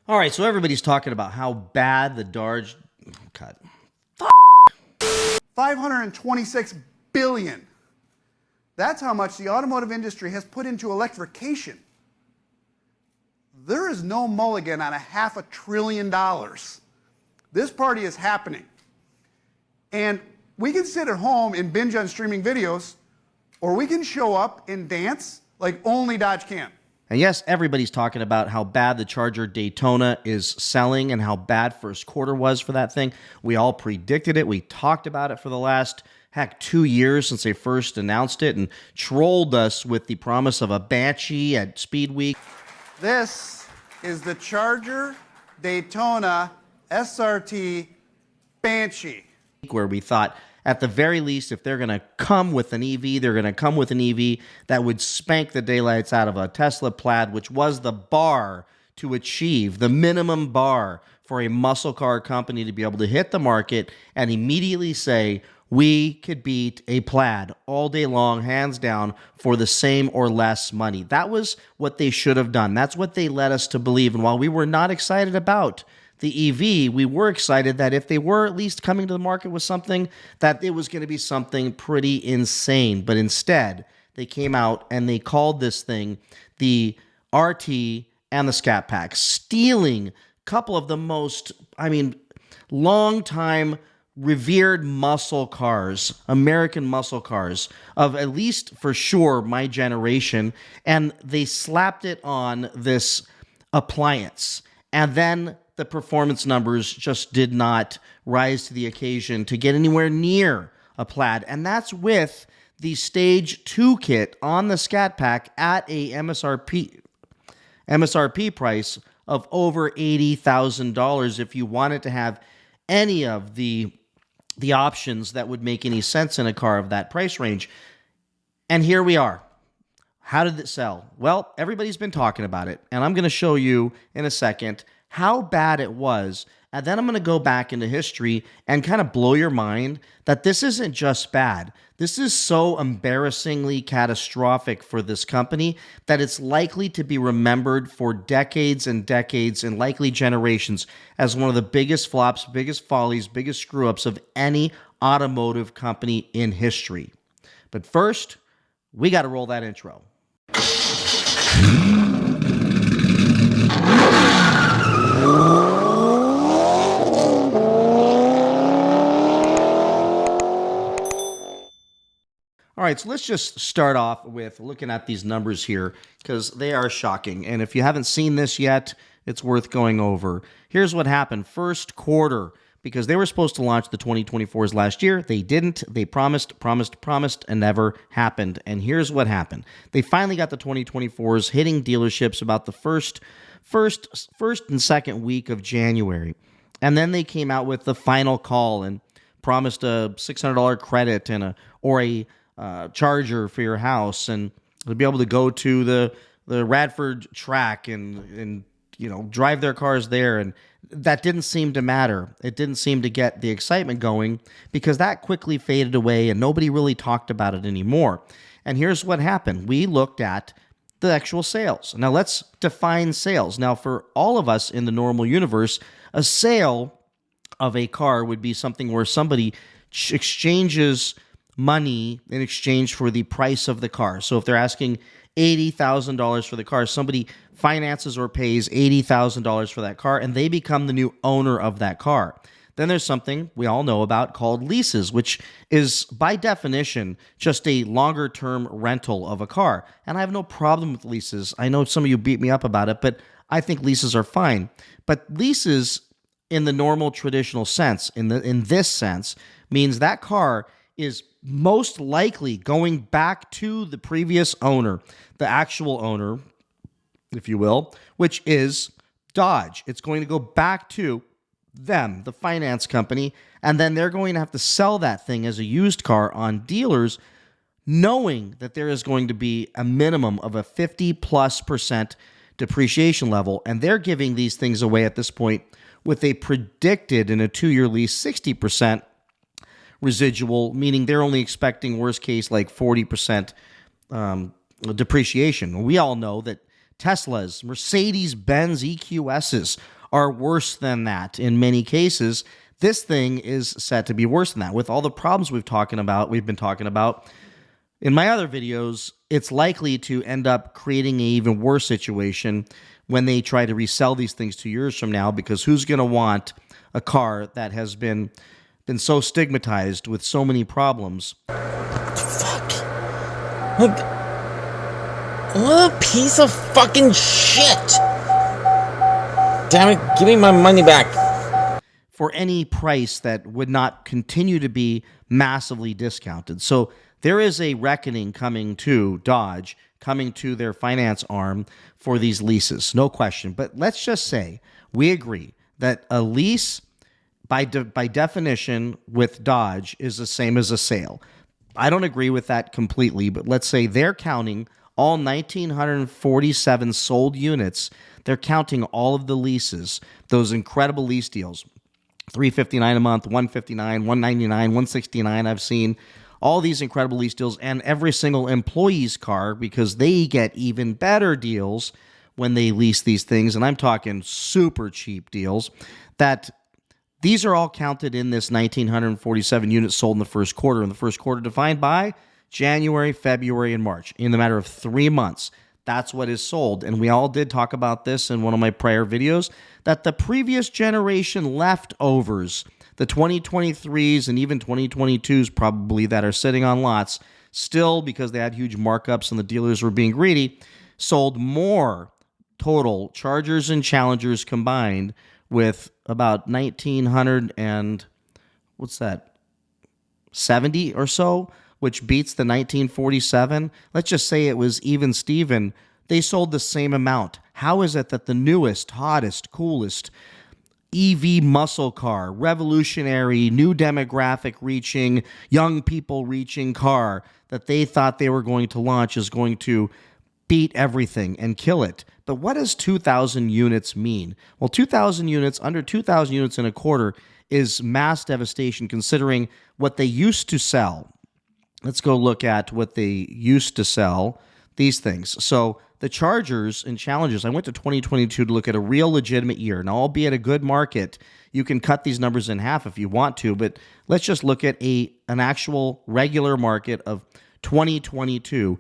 All right, so everybody's talking about how bad the Dodge cut. 526 billion. That's how much the automotive industry has put into electrification. There is no mulligan on $500 billion. This party is happening. And we can sit at home and binge on streaming videos, or we can show up and dance like only Dodge can. And yes, everybody's talking about how bad the Charger Daytona is selling and how bad first quarter was for that thing. We all predicted it. We talked about it for the last, 2 years since they first announced it and trolled us with the promise of a Banshee at Speed Week. This is the Charger Daytona SRT Banshee. Where we thought, at the very least, if they're going to come with an EV, they're going to come with an EV that would spank the daylights out of a Tesla Plaid, which was the bar to achieve, the minimum bar for a muscle car company to be able to hit the market and immediately say, we could beat a Plaid all day long, hands down, for the same or less money. That was what they should have done. That's what they led us to believe. And while we were not excited about the EV, we were excited that if they were at least coming to the market with something, that it was going to be something pretty insane. But instead, they came out and they called this thing the RT and the Scat Pack, stealing a couple of the most, long-time revered muscle cars, American muscle cars, of at least for sure my generation, and they slapped it on this appliance. And then the performance numbers just did not rise to the occasion to get anywhere near a Plaid. And that's with the Stage 2 kit on the Scat Pack at a MSRP price of over $80,000 if you wanted to have any of the options that would make any sense in a car of that price range. And here we are. How did it sell? Well, everybody's been talking about it, and I'm going to show you in a second how bad it was, and then I'm going to go back into history and kind of blow your mind that this isn't just bad. This is so embarrassingly catastrophic for this company that it's likely to be remembered for decades and decades and likely generations as one of the biggest flops, biggest follies, biggest screw-ups of any automotive company in history. But first, we got to roll that intro. All right, so let's just start off with looking at these numbers here because they are shocking. And if you haven't seen this yet, it's worth going over. Here's what happened. First quarter, because they were supposed to launch the 2024s last year. They didn't. They promised, and never happened. And here's what happened. They finally got the 2024s hitting dealerships about the first and second week of January. And then they came out with the final call and promised a $600 credit and a charger for your house, and to be able to go to the Radford track and drive their cars there. And that didn't seem to matter. It didn't seem to get the excitement going because that quickly faded away and nobody really talked about it anymore. And here's what happened. We looked at the actual sales. Now let's define sales. Now for all of us in the normal universe, a sale of a car would be something where somebody exchanges money in exchange for the price of the car. So if they're asking $80,000 for the car, somebody finances or pays $80,000 for that car, and they become the new owner of that car. Then there's something we all know about called leases, which is by definition just a longer term rental of a car. And I have no problem with leases. I know some of you beat me up about it, but I think leases are fine. But leases in the normal traditional sense, in this sense, means that car is most likely going back to the previous owner, the actual owner, if you will, which is Dodge. It's going to go back to them, the finance company, and then they're going to have to sell that thing as a used car on dealers, knowing that there is going to be a minimum of a 50+% depreciation level, and they're giving these things away at this point with a predicted in a 2-year lease 60% residual, meaning they're only expecting worst case like 40% depreciation. We all know that Teslas, Mercedes-Benz EQSs are worse than that in many cases. This thing is set to be worse than that. With all the problems we've been talking about in my other videos, it's likely to end up creating an even worse situation when they try to resell these things 2 years from now, because who's going to want a car that has been so stigmatized with so many problems? Fuck. Like, what a piece of fucking shit. Damn it, give me my money back. For any price that would not continue to be massively discounted. So there is a reckoning coming to Dodge, coming to their finance arm for these leases, no question. But let's just say we agree that a lease, by definition, with Dodge is the same as a sale. I don't agree with that completely, but let's say they're counting all 1,947 sold units. They're counting all of the leases, those incredible lease deals. $359 a month, $159, $199, $169 I've seen. All these incredible lease deals, and every single employee's car, because they get even better deals when they lease these things, and I'm talking super cheap deals, that these are all counted in this 1,947 units sold in the first quarter. And the first quarter defined by January, February, and March. In the matter of 3 months, that's what is sold. And we all did talk about this in one of my prior videos, that the previous generation leftovers, the 2023s and even 2022s probably, that are sitting on lots, still, because they had huge markups and the dealers were being greedy, sold more total Chargers and Challengers combined, with about 1,900 and, what's that, 70 or so, which beats the 1947. Let's just say it was even Steven. They sold the same amount. How is it that the newest, hottest, coolest EV muscle car, revolutionary, new demographic reaching, young people reaching car that they thought they were going to launch is going to beat everything and kill it? But what does 2,000 units mean? Well, 2,000 units, under 2,000 units in a quarter, is mass devastation considering what they used to sell. Let's go look at what they used to sell, these things. So the Chargers and Challengers, I went to 2022 to look at a real legitimate year. Now, albeit a good market, you can cut these numbers in half if you want to, but let's just look at an actual regular market of 2022.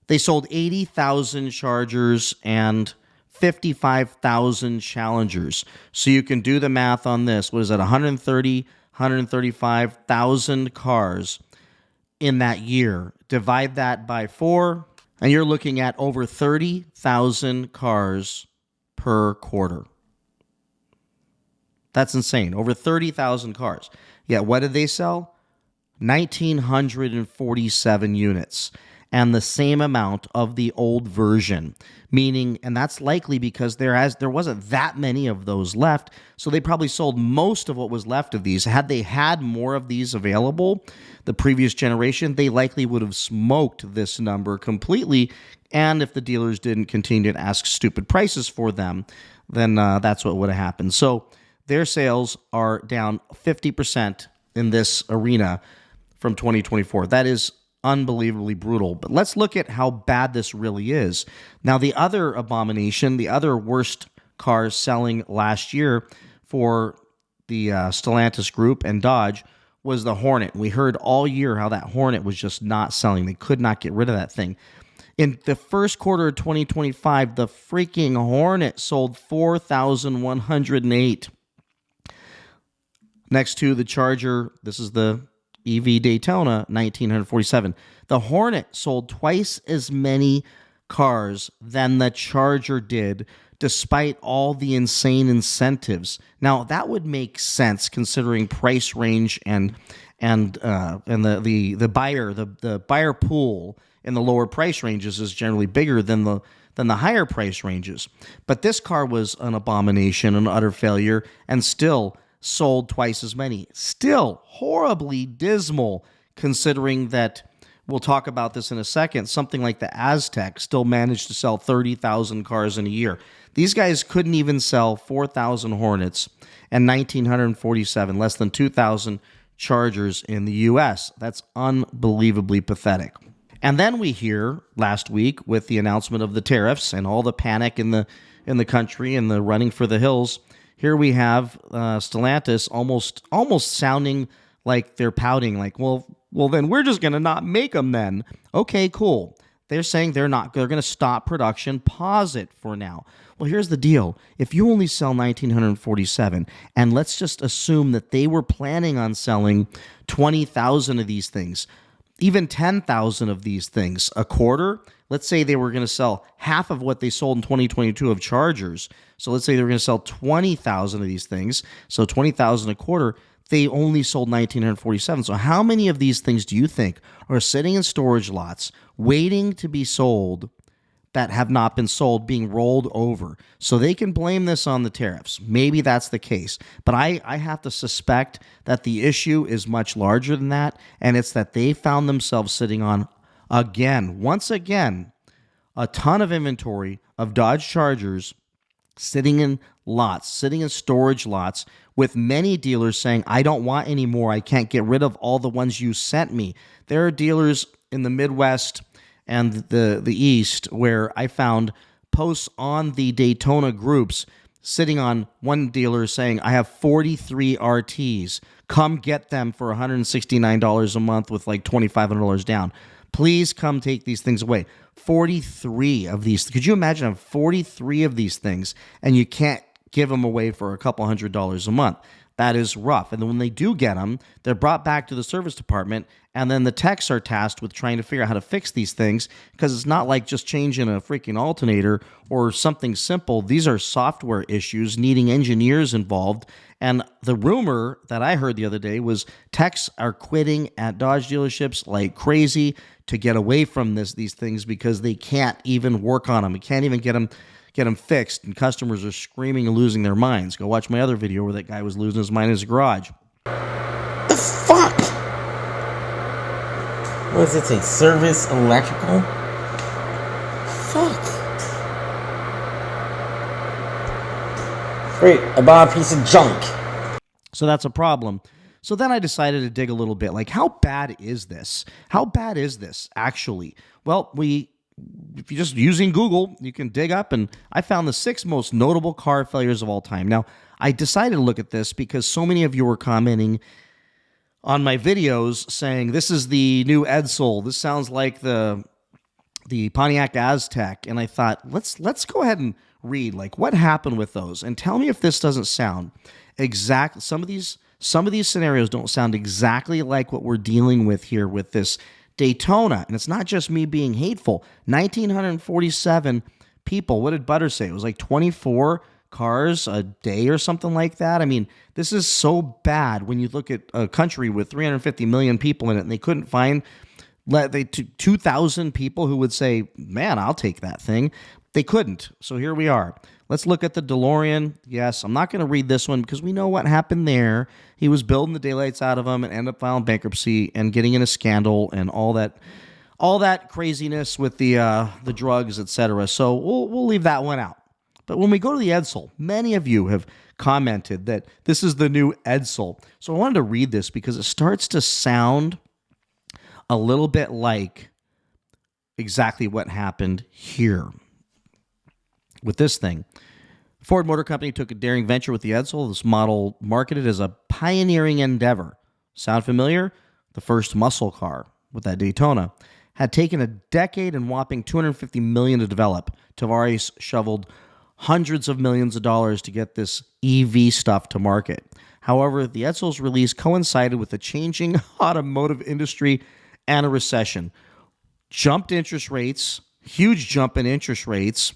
They sold 80,000 Chargers and 55,000 Challengers. So you can do the math on this. What is that? 135,000 cars in that year. Divide that by 4, and you're looking at over 30,000 cars per quarter. That's insane. Over 30,000 cars. Yeah, what did they sell? 1,947 units. And the same amount of the old version, meaning, and that's likely because there wasn't that many of those left, so they probably sold most of what was left of these. Had they had more of these available, the previous generation, they likely would have smoked this number completely, and if the dealers didn't continue to ask stupid prices for them, then that's what would have happened. So their sales are down 50% in this arena from 2024. That is unbelievably brutal. But let's look at how bad this really is. Now, the other abomination, the other worst cars selling last year for the Stellantis group and Dodge was the Hornet. We heard all year how that Hornet was just not selling. They could not get rid of that thing. In the first quarter of 2025, the freaking Hornet sold 4,108. Next to the Charger, this is the EV Daytona, 1,947. The Hornet sold twice as many cars than the Charger did, despite all the insane incentives. Now, that would make sense considering price range and the buyer pool in the lower price ranges is generally bigger than the higher price ranges. But this car was an abomination, an utter failure, and still sold twice as many. Still horribly dismal, considering that, we'll talk about this in a second, something like the Aztec still managed to sell 30,000 cars in a year. These guys couldn't even sell 4,000 Hornets and 1,947, less than 2,000 Chargers in the U.S. That's unbelievably pathetic. And then we hear last week with the announcement of the tariffs and all the panic in the in the country in the running for the hills. Here we have Stellantis almost sounding like they're pouting, like, well, then we're just going to not make them then. Okay, cool. They're saying they're going to stop production, pause it for now. Well, here's the deal. If you only sell 1,947, and let's just assume that they were planning on selling 20,000 of these things, even 10,000 of these things a quarter, let's say they were going to sell half of what they sold in 2022 of Chargers. So let's say they were going to sell 20,000 of these things, so 20,000 a quarter. They only sold 1,947. So how many of these things do you think are sitting in storage lots waiting to be sold that have not been sold, being rolled over? So they can blame this on the tariffs. Maybe that's the case. But I have to suspect that the issue is much larger than that, and it's that they found themselves sitting on, once again, a ton of inventory of Dodge Chargers sitting in lots, sitting in storage lots, with many dealers saying, I don't want any more. I can't get rid of all the ones you sent me. There are dealers in the Midwest and the East where I found posts on the Daytona groups sitting on one dealer saying, I have 43 RTs. Come get them for $169 a month with like $2,500 down. Please come take these things away. 43 of these. Could you imagine having 43 of these things and you can't give them away for a couple $100s a month? That is rough. And then when they do get them, they're brought back to the service department, and then the techs are tasked with trying to figure out how to fix these things, because it's not like just changing a freaking alternator or something simple. These are software issues needing engineers involved. And the rumor that I heard the other day was techs are quitting at Dodge dealerships like crazy to get away from these things because they can't even work on them. They can't even get them fixed, and customers are screaming and losing their minds. Go watch my other video where that guy was losing his mind in his garage. The fuck? What does it say? Service electrical? Fuck. Great, I bought a piece of junk. So that's a problem. So then I decided to dig a little bit. Like, how bad is this? How bad is this, actually? Well, if you're just using Google, you can dig up, and I found the 6 most notable car failures of all time. Now, I decided to look at this because so many of you were commenting on my videos saying, this is the new Edsel. This sounds like the Pontiac Aztec. And I thought, let's go ahead and read, like, what happened with those, and tell me if this doesn't sound exact. Some of these scenarios don't sound exactly like what we're dealing with here with this Daytona. And it's not just me being hateful. 1,947 people. What did Butter say? It was like 24 cars a day or something like that. I mean, this is so bad when you look at a country with 350 million people in it, and they couldn't find 2,000 people who would say, man, I'll take that thing. They couldn't. So here we are. Let's look at the DeLorean. Yes, I'm not going to read this one because we know what happened there. He was building the daylights out of them and ended up filing bankruptcy and getting in a scandal and all that craziness with the drugs, etc. So we'll leave that one out. But when we go to the Edsel, many of you have commented that this is the new Edsel. So I wanted to read this because it starts to sound a little bit like exactly what happened here with this thing. Ford Motor Company took a daring venture with the Edsel. This model marketed as a pioneering endeavor. Sound familiar? The first muscle car with that Daytona had taken a decade and whopping $250 million to develop. Tavares shoveled hundreds of millions of dollars to get this EV stuff to market. However, the Edsel's release coincided with a changing automotive industry and a recession. Jumped interest rates, huge jump in interest rates,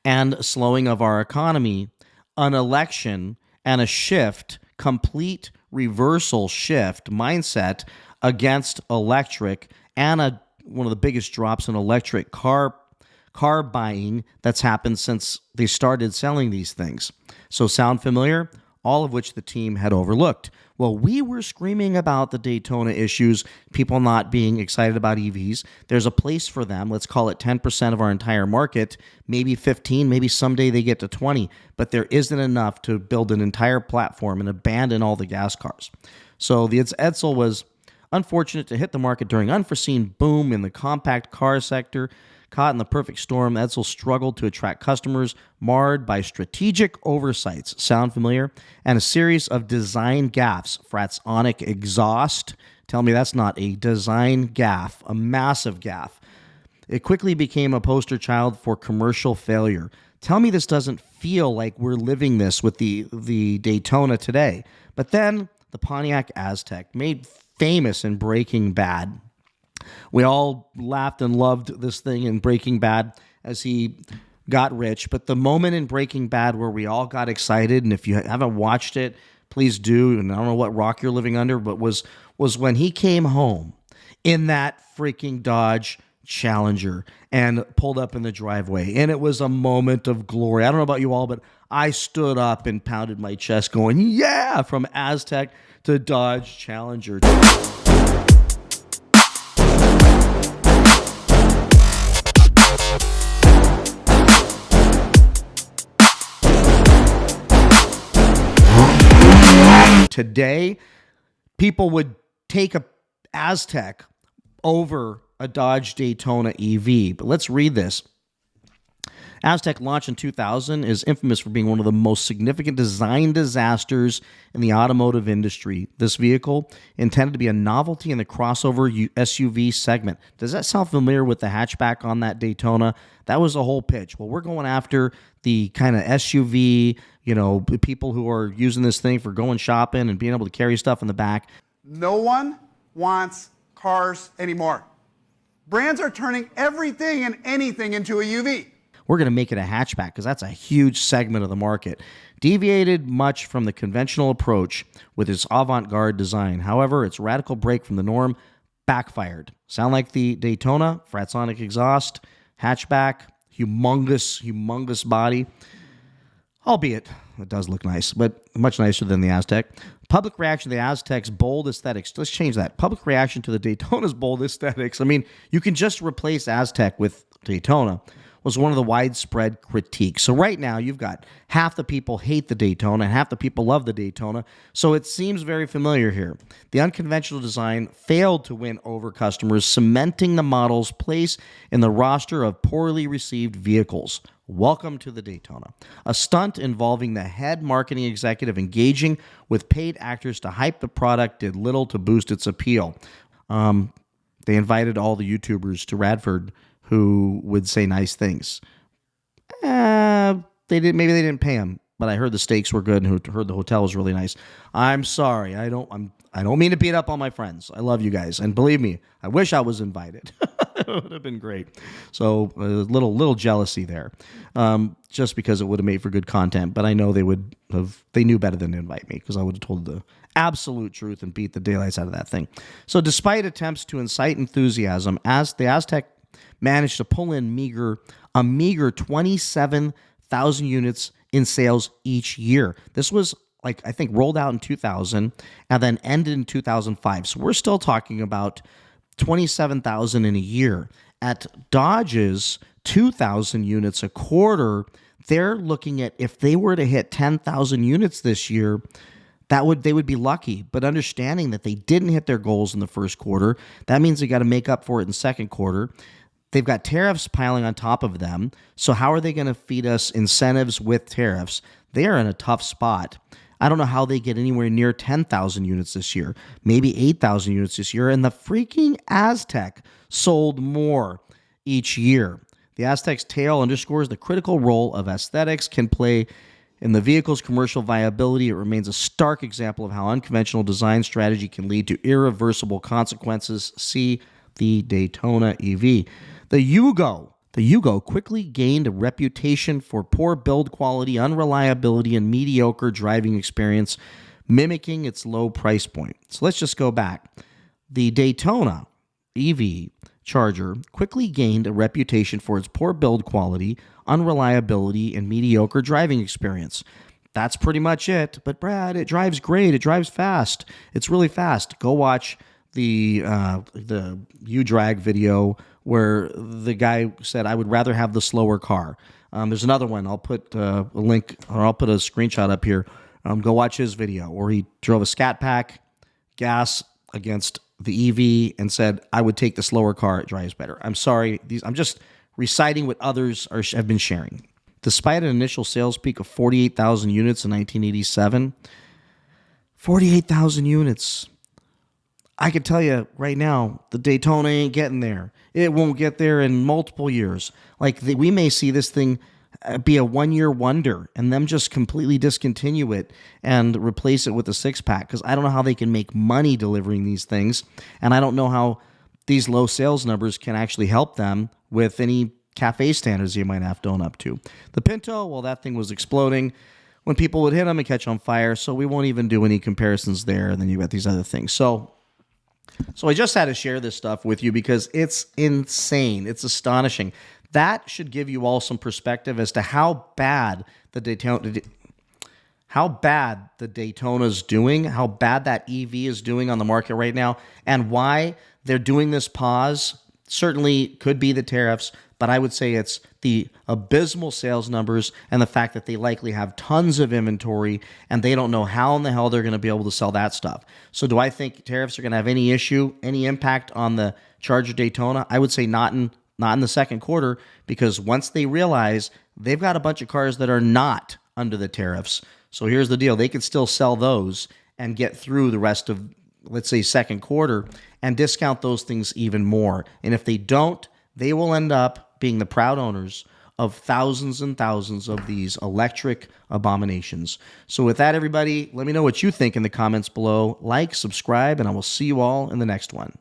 and slowing of our economy, an election, and a shift, complete reversal shift mindset against electric, and one of the biggest drops in electric car buying that's happened since they started selling these things. So sound familiar? All of which the team had overlooked. Well, we were screaming about the Daytona issues, people not being excited about EVs. There's a place for them. Let's call it 10% of our entire market, maybe 15, maybe someday they get to 20, but there isn't enough to build an entire platform and abandon all the gas cars. So the Edsel was unfortunate to hit the market during unforeseen boom in the compact car sector. Caught in the perfect storm, Edsel struggled to attract customers, marred by strategic oversights. Sound familiar? And a series of design gaffes. Fratsonic exhaust. Tell me that's not a design gaffe, a massive gaffe. It quickly became a poster child for commercial failure. Tell me this doesn't feel like we're living this with the Daytona today. But then the Pontiac Aztek, made famous in Breaking Bad. We all laughed and loved this thing in Breaking Bad as he got rich. But the moment in Breaking Bad where we all got excited, and if you haven't watched it, please do. And I don't know what rock you're living under, but was when he came home in that freaking Dodge Challenger and pulled up in the driveway. And it was a moment of glory. I don't know about you all, but I stood up and pounded my chest going, yeah, from Aztek to Dodge Challenger. Today, people would take a Aztek over a Dodge Daytona EV. But let's read this. Aztek, launched in 2000, is infamous for being one of the most significant design disasters in the automotive industry. This vehicle, intended to be a novelty in the crossover SUV segment. Does that sound familiar with the hatchback on that Daytona? That was the whole pitch. Well, we're going after the kind of SUV, people who are using this thing for going shopping and being able to carry stuff in the back. No one wants cars anymore. Brands are turning everything and anything into a UV. We're going to make it a hatchback because that's a huge segment of the market. Deviated much from the conventional approach with its avant-garde design. However, its radical break from the norm backfired. Sound like the Daytona, Fratsonic exhaust, hatchback, humongous body. Albeit, it does look nice, but much nicer than the Aztek. Public reaction to the Aztek's bold aesthetics. Let's change that. Public reaction to the Daytona's bold aesthetics. I mean, you can just replace Aztek with Daytona. Was one of the widespread critiques. So right now, you've got half the people hate the Daytona and half the people love the Daytona. So it seems very familiar here. The unconventional design failed to win over customers, cementing the model's place in the roster of poorly received vehicles. Welcome to the Daytona. A stunt involving the head marketing executive engaging with paid actors to hype the product did little to boost its appeal. They invited all the YouTubers to Radford who would say nice things. Maybe they didn't pay them, but I heard the steaks were good and heard the hotel was really nice. I'm sorry. I don't mean to beat up on my friends. I love you guys, and believe me, I wish I was invited. It would have been great. So a little jealousy there, just because it would have made for good content. But I know they knew better than to invite me because I would have told the absolute truth and beat the daylights out of that thing. So despite attempts to incite enthusiasm, as the Aztek managed to pull in a meager 27,000 units in sales each year. This was I think rolled out in 2000 and then ended in 2005. So we're still talking about 27,000 in a year. At Dodge's 2,000 units a quarter, they're looking at, if they were to hit 10,000 units this year, they would be lucky. But understanding that they didn't hit their goals in the first quarter, that means they got to make up for it in second quarter. They've got tariffs piling on top of them. So how are they going to feed us incentives with tariffs? They are in a tough spot. I don't know how they get anywhere near 10,000 units this year, maybe 8,000 units this year. And the freaking Aztek sold more each year. The Aztek's tail underscores the critical role of aesthetics can play in the vehicle's commercial viability. It remains a stark example of how unconventional design strategy can lead to irreversible consequences. See the Daytona EV. The Yugo quickly gained a reputation for poor build quality, unreliability, and mediocre driving experience, mimicking its low price point. So let's just go back. The Daytona EV Charger quickly gained a reputation for its poor build quality, unreliability, and mediocre driving experience. That's pretty much it. But Brad, it drives great. It drives fast. It's really fast. Go watch the U-Drag video where the guy said, I would rather have the slower car. There's another one. I'll put a link, or I'll put a screenshot up here. Go watch his video where he drove a Scat Pack gas against the EV and said, I would take the slower car. It drives better. I'm sorry. I'm just reciting what others have been sharing. Despite an initial sales peak of 48,000 units in 1987, 48,000 units. I can tell you right now, the Daytona ain't getting there. It won't get there in multiple years. We may see this thing be a one-year wonder and them just completely discontinue it and replace it with a six-pack, because I don't know how they can make money delivering these things, and I don't know how these low sales numbers can actually help them with any cafe standards you might have to own up to. The Pinto, well, that thing was exploding when people would hit them and catch on fire, so we won't even do any comparisons there, and then you've got these other things. So I just had to share this stuff with you because it's insane. It's astonishing. That should give you all some perspective as to how bad the Daytona's doing, how bad that EV is doing on the market right now, and why they're doing this pause. Certainly could be the tariffs, but I would say it's the abysmal sales numbers and the fact that they likely have tons of inventory and they don't know how in the hell they're going to be able to sell that stuff. So do I think tariffs are going to have any impact on the Charger Daytona? I would say not in the second quarter, because once they realize they've got a bunch of cars that are not under the tariffs. So here's the deal. They could still sell those and get through the rest of, let's say, second quarter and discount those things even more. And if they don't, they will end up being the proud owners of thousands and thousands of these electric abominations. So with that, everybody, let me know what you think in the comments below. Like, subscribe, and I will see you all in the next one.